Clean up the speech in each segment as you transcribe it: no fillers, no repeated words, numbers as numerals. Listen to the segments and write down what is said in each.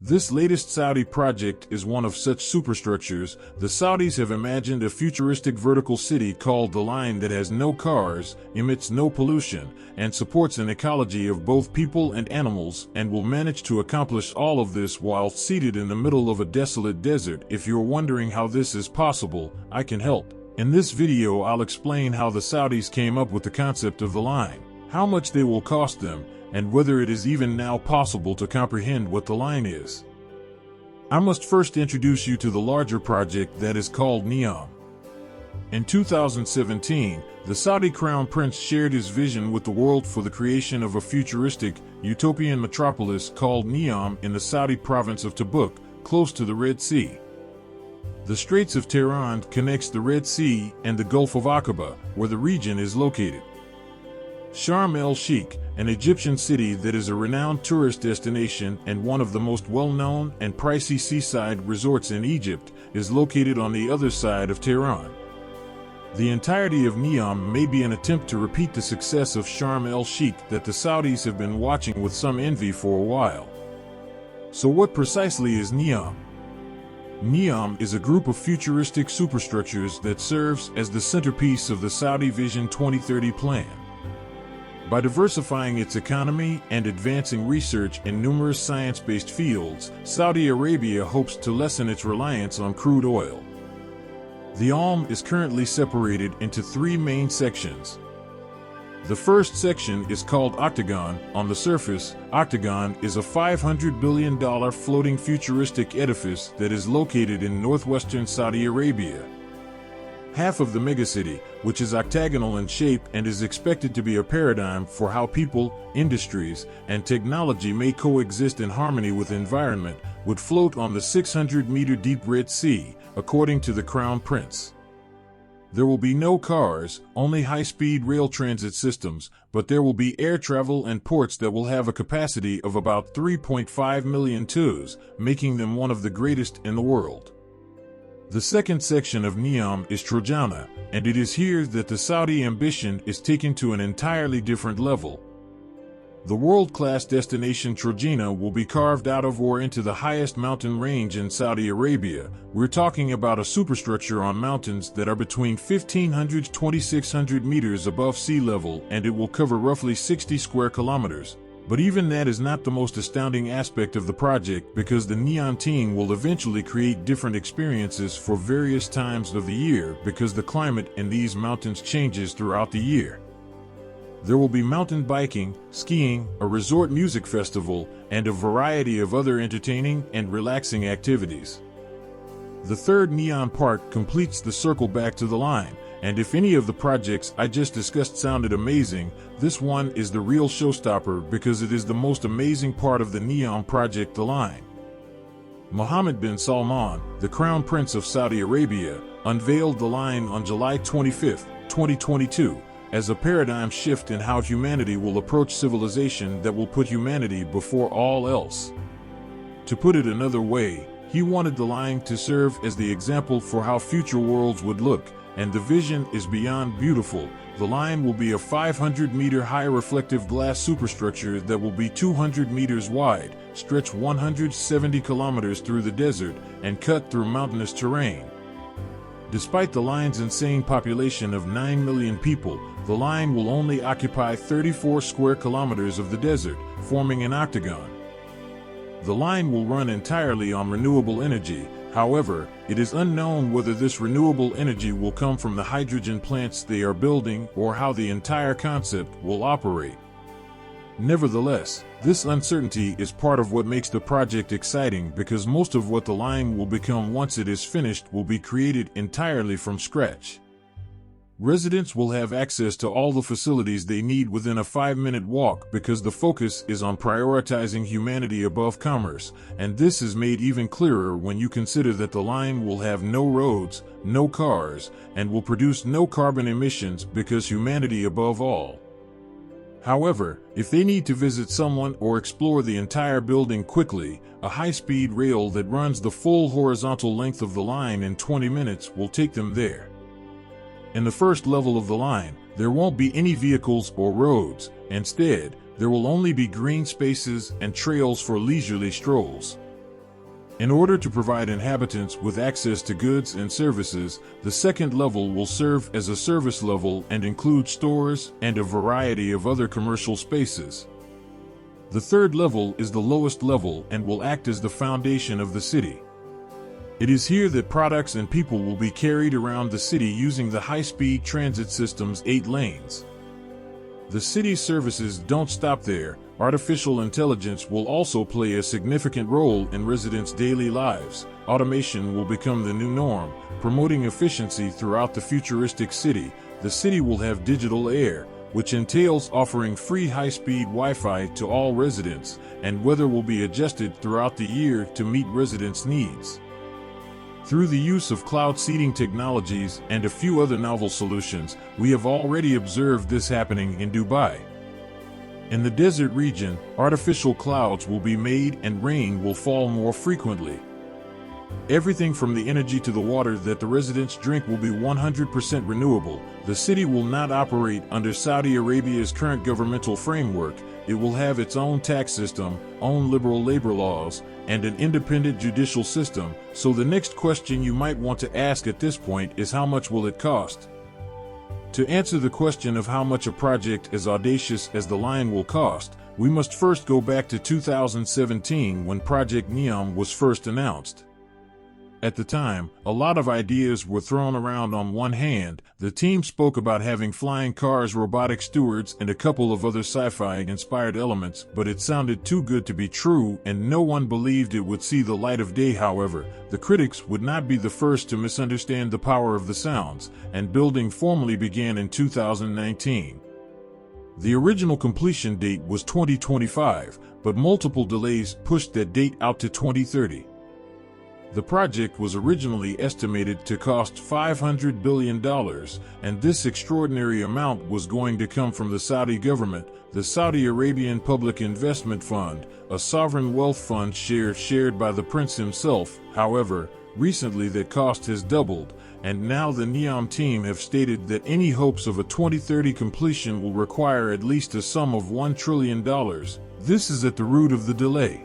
This latest Saudi project is one of such superstructures. The Saudis have imagined a futuristic vertical city called the Line that has no cars, emits no pollution, and supports an ecology of both people and animals, and will manage to accomplish all of this while seated in the middle of a desolate desert. If you're wondering how this is possible, I can help. In this video I'll explain how the Saudis came up with the concept of the Line, how much they will cost them, and whether it is even now possible to comprehend what the Line is. I must first introduce you to the larger project that is called NEOM. In 2017, the Saudi Crown Prince shared his vision with the world for the creation of a futuristic, utopian metropolis called NEOM in the Saudi province of Tabuk, close to the Red Sea. The Straits of Tehran connects the Red Sea and the Gulf of Aqaba, where the region is located. Sharm el-Sheikh, an Egyptian city that is a renowned tourist destination and one of the most well-known and pricey seaside resorts in Egypt, is located on the other side of Tehran. The entirety of NEOM may be an attempt to repeat the success of Sharm el-Sheikh that the Saudis have been watching with some envy for a while. So what precisely is NEOM? NEOM is a group of futuristic superstructures that serves as the centerpiece of the Saudi Vision 2030 plan. By diversifying its economy and advancing research in numerous science-based fields, Saudi Arabia hopes to lessen its reliance on crude oil. The NEOM is currently separated into three main sections. The first section is called Octagon. On the surface, Octagon is a $500 billion floating futuristic edifice that is located in northwestern Saudi Arabia. Half of the megacity, which is octagonal in shape and is expected to be a paradigm for how people, industries, and technology may coexist in harmony with environment, would float on the 600-meter-deep Red Sea, according to the Crown Prince. There will be no cars, only high-speed rail transit systems, but there will be air travel and ports that will have a capacity of about 3.5 million TEUs, making them one of the greatest in the world. The second section of NEOM is Trojana, and it is here that the Saudi ambition is taken to an entirely different level. The world-class destination Trojana will be carved out of or into the highest mountain range in Saudi Arabia. We're talking about a superstructure on mountains that are between 1,500 to 2,600 meters above sea level, and it will cover roughly 60 square kilometers. But even that is not the most astounding aspect of the project, because the NEOM team will eventually create different experiences for various times of the year because the climate in these mountains changes throughout the year. There will be mountain biking, skiing, a resort music festival, and a variety of other entertaining and relaxing activities. The third NEOM part completes the circle back to the Line. And if any of the projects I just discussed sounded amazing, this one is the real showstopper because it is the most amazing part of the NEOM project, the Line. Mohammed bin Salman, the Crown Prince of Saudi Arabia, unveiled the Line on July 25, 2022, as a paradigm shift in how humanity will approach civilization that will put humanity before all else. To put it another way, he wanted the Line to serve as the example for how future worlds would look. And the vision is beyond beautiful. The Line will be a 500-meter high reflective glass superstructure that will be 200 meters wide, stretch 170 kilometers through the desert, and cut through mountainous terrain. Despite the Line's insane population of 9 million people, the Line will only occupy 34 square kilometers of the desert, forming an octagon. The Line will run entirely on renewable energy. However, it is unknown whether this renewable energy will come from the hydrogen plants they are building or how the entire concept will operate. Nevertheless, this uncertainty is part of what makes the project exciting because most of what the Line will become once it is finished will be created entirely from scratch. Residents will have access to all the facilities they need within a 5-minute walk because the focus is on prioritizing humanity above commerce, and this is made even clearer when you consider that the Line will have no roads, no cars, and will produce no carbon emissions because humanity above all. However, if they need to visit someone or explore the entire building quickly, a high-speed rail that runs the full horizontal length of the Line in 20 minutes will take them there. In the first level of the Line, there won't be any vehicles or roads. Instead, there will only be green spaces and trails for leisurely strolls. In order to provide inhabitants with access to goods and services, the second level will serve as a service level and include stores and a variety of other commercial spaces. The third level is the lowest level and will act as the foundation of the city. It is here that products and people will be carried around the city using the high-speed transit system's 8 lanes. The city's services don't stop there. Artificial intelligence will also play a significant role in residents' daily lives. Automation will become the new norm, promoting efficiency throughout the futuristic city. The city will have digital air, which entails offering free high-speed Wi-Fi to all residents, and weather will be adjusted throughout the year to meet residents' needs. Through the use of cloud seeding technologies and a few other novel solutions, we have already observed this happening in Dubai. In the desert region, artificial clouds will be made and rain will fall more frequently. Everything from the energy to the water that the residents drink will be 100% renewable. The city will not operate under Saudi Arabia's current governmental framework. It will have its own tax system, own liberal labor laws, and an independent judicial system. So the next question you might want to ask at this point is, how much will it cost? To answer the question of how much a project as audacious as the line will cost, we must first go back to 2017 when Project NEOM was first announced. At the time, a lot of ideas were thrown around. On one hand, the team spoke about having flying cars, robotic stewards, and a couple of other sci-fi inspired elements, but it sounded too good to be true and no one believed it would see the light of day. However, the critics would not be the first to misunderstand the power of the sounds, and building formally began in 2019. The original completion date was 2025, but multiple delays pushed that date out to 2030. The project was originally estimated to cost $500 billion, and this extraordinary amount was going to come from the Saudi government, the Saudi Arabian Public Investment Fund, a sovereign wealth fund shared by the prince himself. However, recently that cost has doubled, and now the NEOM team have stated that any hopes of a 2030 completion will require at least a sum of $1 trillion. This is at the root of the delay.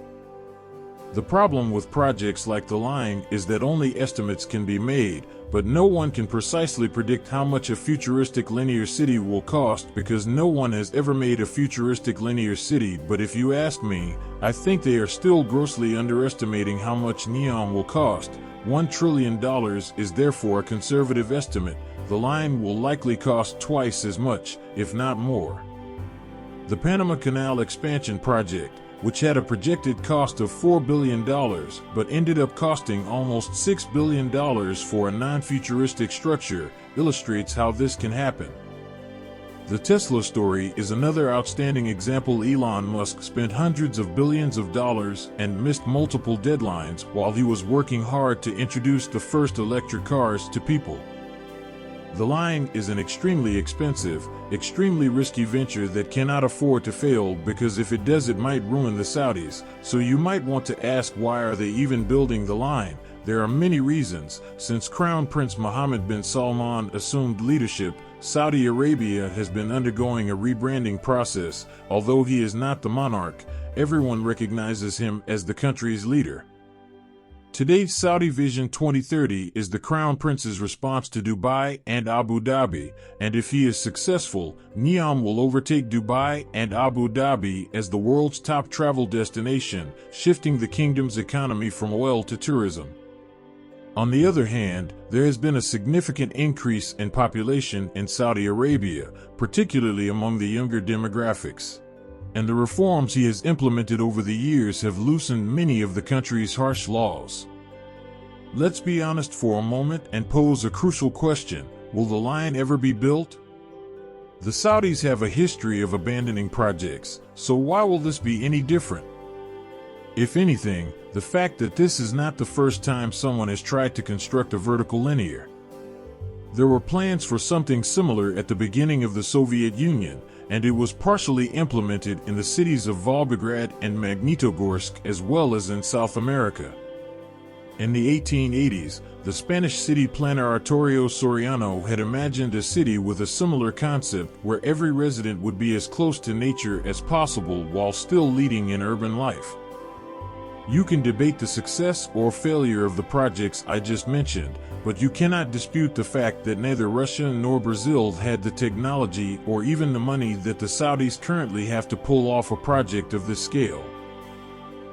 The problem with projects like the line is that only estimates can be made, but no one can precisely predict how much a futuristic linear city will cost because no one has ever made a futuristic linear city. But if you ask me, I think they are still grossly underestimating how much NEOM will cost. $1 trillion is therefore a conservative estimate. The line will likely cost twice as much, if not more. The Panama Canal expansion project, which had a projected cost of $4 billion but ended up costing almost $6 billion for a non-futuristic structure, illustrates how this can happen. The Tesla story is another outstanding example. Elon Musk spent hundreds of billions of dollars and missed multiple deadlines while he was working hard to introduce the first electric cars to people. The line is an extremely expensive, extremely risky venture that cannot afford to fail, because if it does, it might ruin the Saudis. So you might want to ask, why are they even building the line? There are many reasons. Since Crown Prince Mohammed bin Salman assumed leadership, Saudi Arabia has been undergoing a rebranding process. Although he is not the monarch, everyone recognizes him as the country's leader. Today's Saudi Vision 2030 is the Crown Prince's response to Dubai and Abu Dhabi, and if he is successful, NEOM will overtake Dubai and Abu Dhabi as the world's top travel destination, shifting the kingdom's economy from oil to tourism. On the other hand, there has been a significant increase in population in Saudi Arabia, particularly among the younger demographics. And the reforms he has implemented over the years have loosened many of the country's harsh laws. Let's be honest for a moment and pose a crucial question: will the line ever be built? The Saudis have a history of abandoning projects, so why will this be any different? If anything, the fact that this is not the first time someone has tried to construct a vertical linear. There were plans for something similar at the beginning of the Soviet Union, and it was partially implemented in the cities of Volgograd and Magnitogorsk as well as in South America. In the 1880s, the Spanish city planner Arturo Soriano had imagined a city with a similar concept where every resident would be as close to nature as possible while still leading in urban life. You can debate the success or failure of the projects I just mentioned, but you cannot dispute the fact that neither Russia nor Brazil had the technology or even the money that the Saudis currently have to pull off a project of this scale.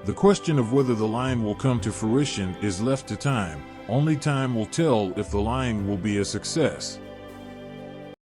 The question of whether the line will come to fruition is left to time. Only time will tell if the line will be a success.